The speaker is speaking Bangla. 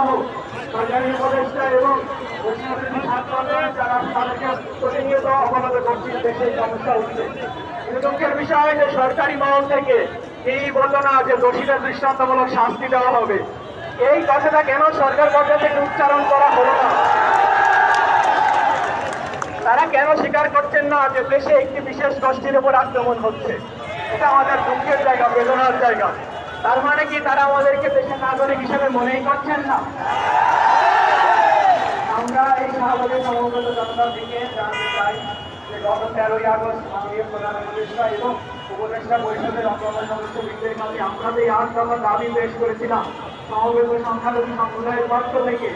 সহ সরকারি উপদেষ্টা এবং যারা তাদেরকে প্রতিনিয়ত অবনত করছে, দেশে সমস্যা হচ্ছে। কিন্তু দুঃখের বিষয় যে সরকারি মহল থেকে এই বললো না যে দোষীদের দৃষ্টান্তমূলক শাস্তি দেওয়া হবে। এই কথাটা কেন সরকার পর্যায়ে থেকে উচ্চারণ করা হলো না? তারা কেন স্বীকার করছেন না যে দেশে একটি বিশেষ গোষ্ঠীর উপর আক্রমণ হচ্ছে? এটা আমাদের দুঃখের জায়গা, বেদনার জায়গা। তার মানে কি তারা আমাদেরকে দেশের নাগরিক হিসেবে মনেই করছেন না? আমরা এই শাহবাগের সমবেত জনতার দিকে জানতে চাই যে গত 13ই আগস্ট মাননীয় প্রধান উপদেষ্টা এবং উপদেষ্টা পরিষদের অন্যান্য সদস্যবৃন্দের কাছে আমরা যে 8 দফা দাবি পেশ করেছিলাম সমবেত সংখ্যালঘু সম্প্রদায়ের পক্ষ থেকে,